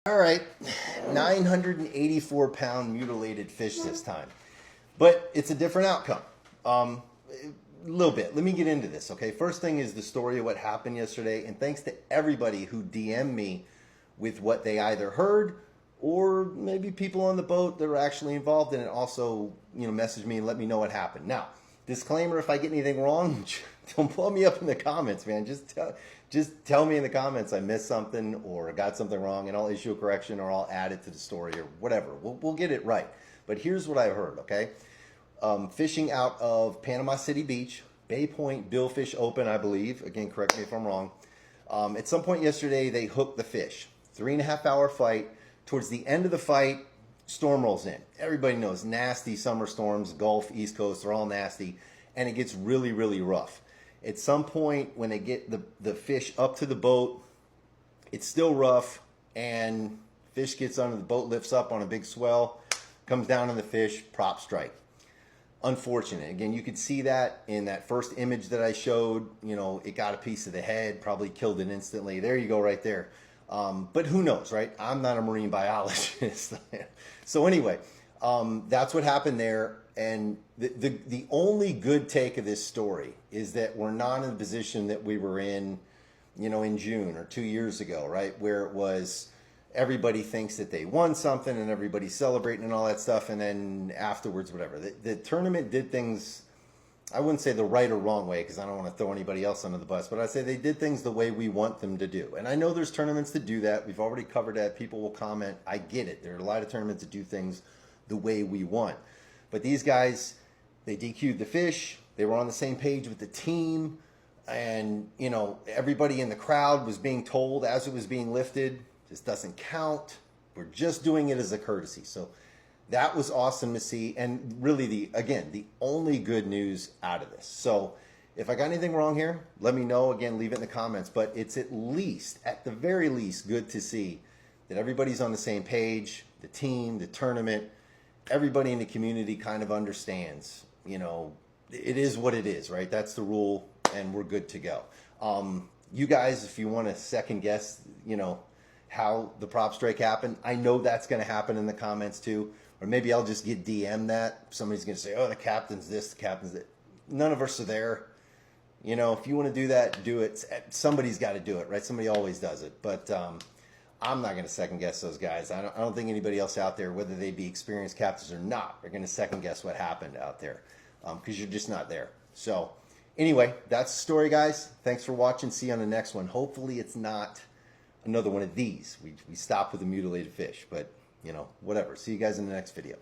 All right, 984-pound mutilated fish this time, but it's a different outcome. A little bit. Let me get into this, okay? First thing is the story of what happened yesterday, and thanks to everybody who DM'd me with what they either heard or maybe people on the boat that were actually involved in it also, messaged me and let me know what happened. Now, disclaimer: if I get anything wrong, don't blow me up in the comments, man. Just tell me in the comments I missed something or got something wrong, and I'll issue a correction or I'll add it to the story or whatever. We'll get it right. But here's what I heard, okay? Fishing out of Panama City Beach, Bay Point Billfish Open, I believe. Again, correct me if I'm wrong. At some point yesterday, they hooked the fish. 3.5-hour fight. Towards the end of the fight, storm rolls in. Everybody knows nasty summer storms, Gulf, East Coast, they're all nasty. And it gets really, really rough. At some point, when they get the fish up to the boat, it's still rough, and fish gets under the boat, lifts up on a big swell, comes down on the fish, prop strike. Unfortunate. Again, you could see that in that first image that I showed. It got a piece of the head, probably killed it instantly. There you go right there. But who knows, right? I'm not a marine biologist. So anyway, that's what happened there. And the only good take of this story is that we're not in the position that we were in, in June or 2 years ago, right? Where it was everybody thinks that they won something and everybody's celebrating and all that stuff. And then afterwards, whatever. The tournament did things, I wouldn't say the right or wrong way because I don't want to throw anybody else under the bus, but I'd say they did things the way we want them to do. And I know there's tournaments that do that. We've already covered that. People will comment. I get it. There are a lot of tournaments that do things the way we want. But these guys, they DQ'd the fish. They were on the same page with the team. And, everybody in the crowd was being told as it was being lifted, this doesn't count. We're just doing it as a courtesy. So that was awesome to see. And really, the only good news out of this. So if I got anything wrong here, let me know. Again, leave it in the comments. But it's at the very least, good to see that everybody's on the same page, the team, the tournament. Everybody in the community kind of understands, it is what it is, right? That's the rule, and we're good to go. You guys, if you want to second guess, how the prop strike happened, I know that's going to happen in the comments too. Or maybe I'll just get DM'd that. Somebody's going to say, oh, the captain's this, the captain's that. None of us are there. If you want to do that, do it. Somebody's got to do it, right? Somebody always does it. But I'm not going to second guess those guys. I don't think anybody else out there, whether they be experienced captains or not, are going to second guess what happened out there because you're just not there. So anyway, that's the story, guys. Thanks for watching. See you on the next one. Hopefully it's not another one of these. We stopped with a mutilated fish, but whatever. See you guys in the next video.